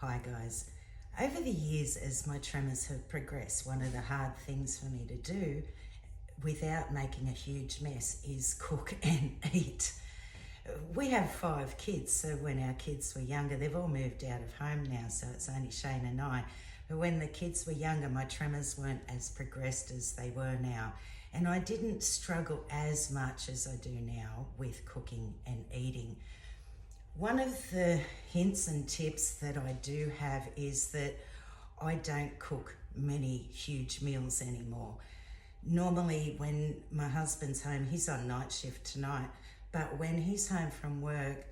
Hi guys. Over the years, as my tremors have progressed, one of the hard things for me to do without making a huge mess is cook and eat. We have 5 kids, so when our kids were younger, they've all moved out of home now, so it's only Shane and I. But when the kids were younger, my tremors weren't as progressed as they were now. And I didn't struggle as much as I do now with cooking and eating. One of the hints and tips that I do have is that I don't cook many huge meals anymore. Normally when my husband's home, he's on night shift tonight, but when he's home from work,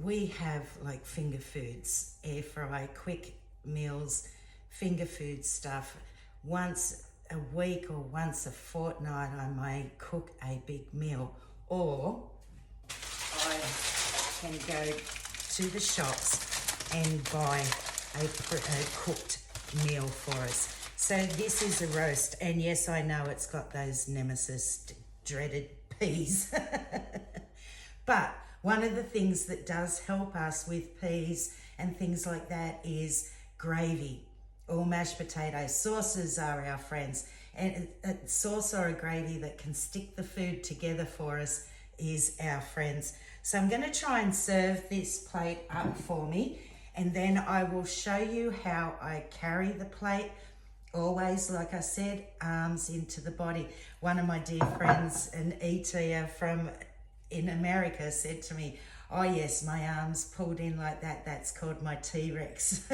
we have like finger foods, air fry, quick meals, finger food stuff. Once a week or once a fortnight, I may cook a big meal, or I can go to the shops and buy a cooked meal for us. So this is a roast, and yes, I know it's got those nemesis dreaded peas. But one of the things that does help us with peas and things like that is gravy or mashed potatoes. Sauces are our friends, and a sauce or a gravy that can stick the food together for us is our friends. So I'm going to try and serve this plate up for me, and then I will show you how I carry the plate. Always, like I said, arms into the body. One of my dear friends, an eater from in America, said to me, "Oh yes, my arms pulled in like that, that's called my T-Rex."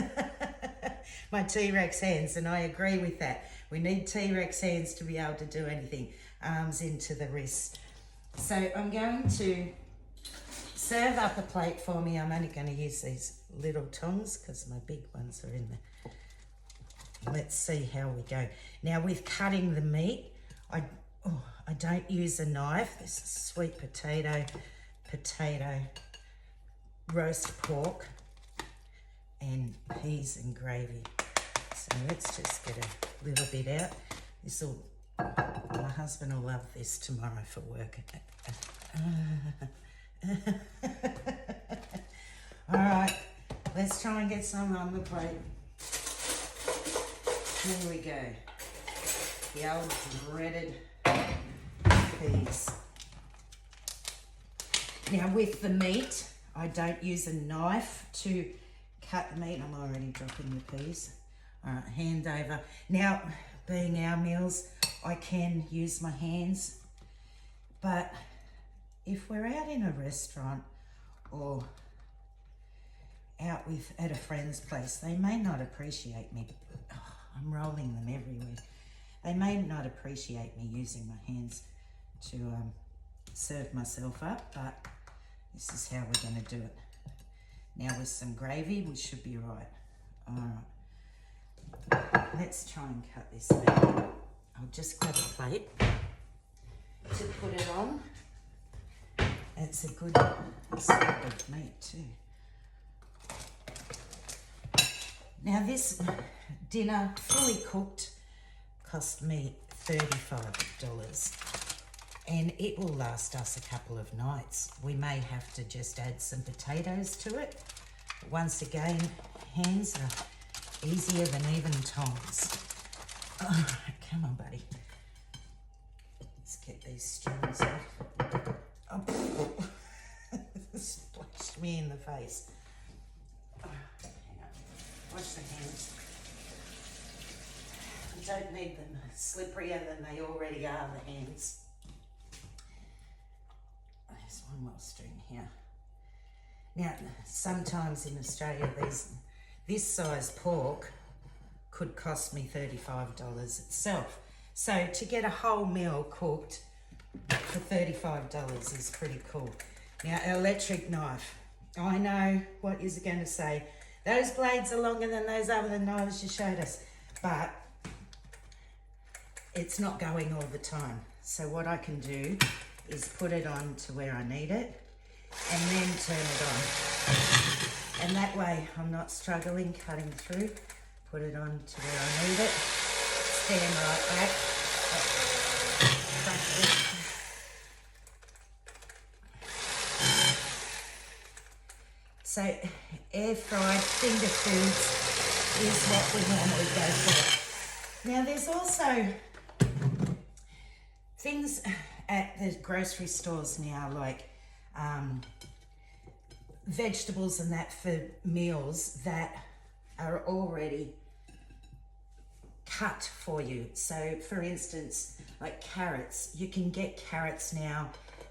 My T-Rex hands, and I agree with that. We need T-Rex hands to be able to do anything. Arms into the wrist. So I'm going to serve up a plate for me. I'm only going to use these little tongs because my big ones are in there. Let's see how we go. Now with cutting the meat, I don't use a knife. This is sweet potato, roast pork, and peas and gravy. So let's just get a little bit out. My husband will love this tomorrow for work. All right, let's try and get some on the plate. Here we go. The old dreaded peas. Now with the meat, I don't use a knife to cut the meat. I'm already dropping the peas. All right, hand over. Now, being our meals, I can use my hands, but if we're out in a restaurant or out at a friend's place, they may not appreciate me. Oh, I'm rolling them everywhere. They may not appreciate me using my hands to serve myself up, but this is how we're going to do it. Now with some gravy, we should be right. All right, let's try and cut this meat. I'll just grab a plate to put it on. It's a good sort of meat too. Now this dinner, fully cooked, cost me $35, and it will last us a couple of nights. We may have to just add some potatoes to it. Once again, hands are easier than even tongs. All right, come on, buddy. Let's get these strings off. Oh, splashed me in the face. Oh, wash the hands. I don't need them slipperier than they already are, the hands. There's one more string here. Now, sometimes in Australia, this size pork could cost me $35 itself. So to get a whole meal cooked for $35 is pretty cool. Now, electric knife. I know what you're going to say. Those blades are longer than those other knives you showed us, but it's not going all the time. So what I can do is put it on to where I need it and then turn it on. And that way I'm not struggling cutting through. Put it on to where I need it. Stand right back. So air fried finger foods is what we normally go for. Now there's also things at the grocery stores now, like vegetables and that for meals that are already cut for you. So for instance, like carrots, you can get carrots now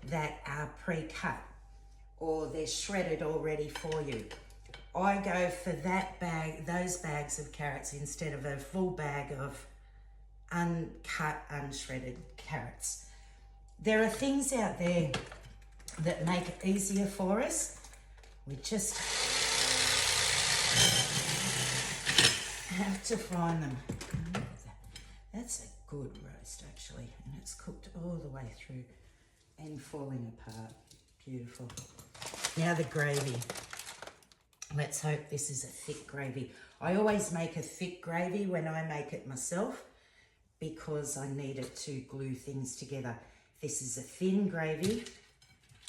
that are pre-cut or they're shredded already for you. I go for those bags of carrots instead of a full bag of uncut, unshredded carrots. There are things out there that make it easier for us. We just have to find them. That's a good roast actually, and it's cooked all the way through and falling apart. Beautiful. Now the gravy. Let's hope this is a thick gravy. I always make a thick gravy when I make it myself because I need it to glue things together. This is a thin gravy.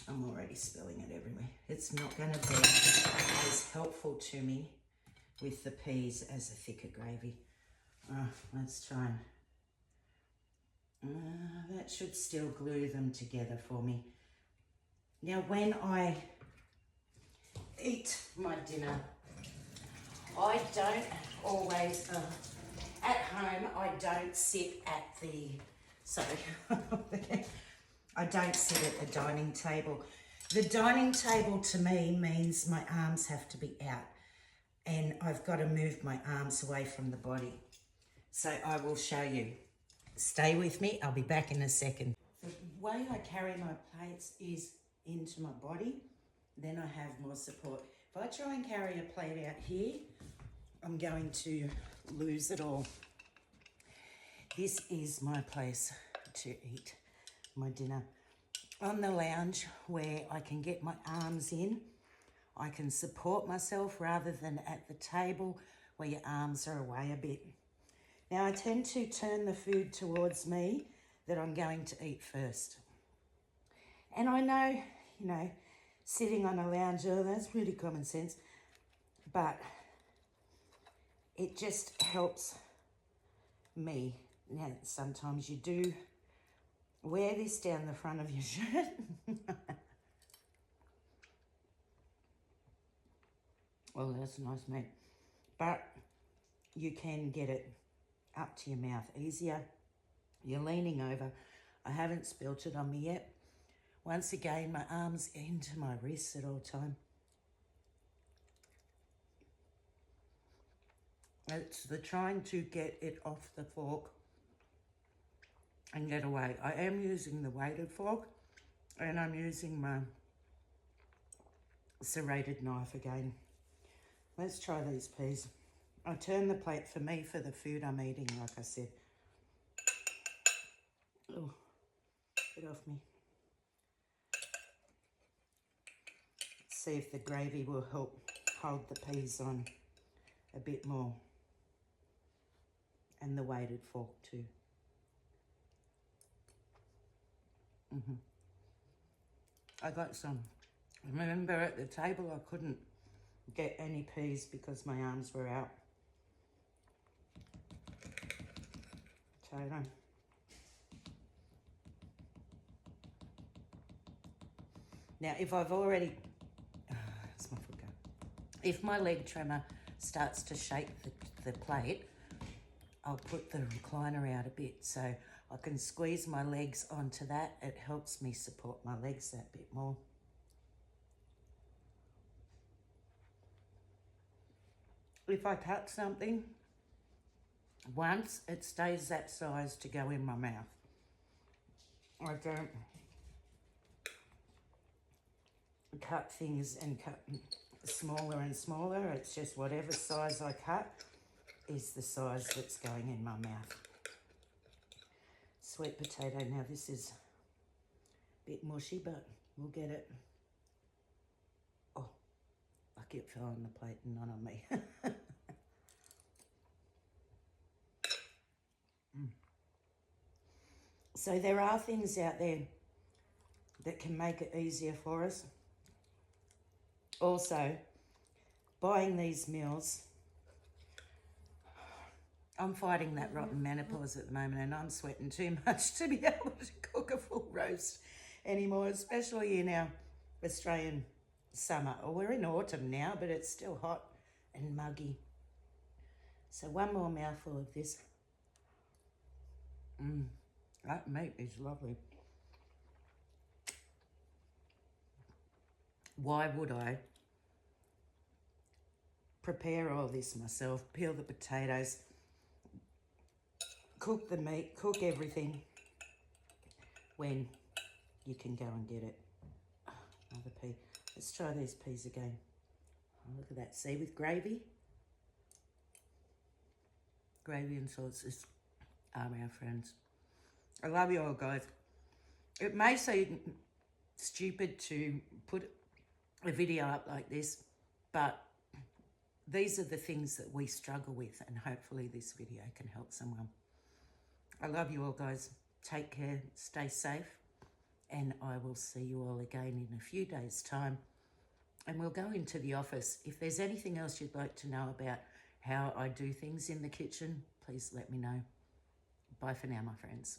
I'm already spilling it everywhere. It's not going to be as helpful to me with the peas as a thicker gravy. Let's try and... that should still glue them together for me. Now when I eat my dinner, I don't always... at home, I don't sit at the... Sorry. I don't sit at the dining table. The dining table to me means my arms have to be out and I've got to move my arms away from the body. So I will show you. Stay with me, I'll be back in a second. The way I carry my plates is into my body, then I have more support. If I try and carry a plate out here, I'm going to lose it all. This is my place to eat my dinner. On the lounge where I can get my arms in, I can support myself rather than at the table where your arms are away a bit. Now I tend to turn the food towards me that I'm going to eat first. And I know, you know, sitting on a lounge, oh, that's really common sense, but it just helps me. Now, sometimes you do wear this down the front of your shirt. Well, that's nice, mate. But you can get it up to your mouth easier. You're leaning over. I haven't spilt it on me yet. Once again, my arms into my wrists at all time. It's the trying to get it off the fork and get away. I am using the weighted fork and I'm using my serrated knife again. Let's try these peas. I turn the plate for me for the food I'm eating, like I said. Oh, get off me. See if the gravy will help hold the peas on a bit more. And the weighted fork too. I got some. Remember at the table I couldn't get any peas because my arms were out. Potato. Now if I've already, that's my foot go. If my leg tremor starts to shake the plate, I'll put the recliner out a bit so I can squeeze my legs onto that. It helps me support my legs that bit more. If I cut something once, it stays that size to go in my mouth. I don't cut things and cut smaller and smaller. It's just whatever size I cut is the size that's going in my mouth. Sweet potato. Now this is a bit mushy, but we'll get it. Oh, lucky it fell on the plate and not on me. So there are things out there that can make it easier for us. Also, buying these meals I'm fighting that rotten menopause at the moment, and I'm sweating too much to be able to cook a full roast anymore, especially in our Australian summer. Or we're in autumn now, but it's still hot and muggy. So one more mouthful of this. That meat is lovely. Why would I prepare all this myself, peel the potatoes, cook the meat, cook everything, when you can go and get it? Oh, another pea. Let's try these peas again. Oh, look at that. See, with gravy. Gravy and sauces are our friends. I love you all, guys. It may seem stupid to put a video up like this, but these are the things that we struggle with, and hopefully this video can help someone. I love you all, guys. Take care, stay safe, and I will see you all again in a few days' time. And we'll go into the office. If there's anything else you'd like to know about how I do things in the kitchen, please let me know. Bye for now, my friends.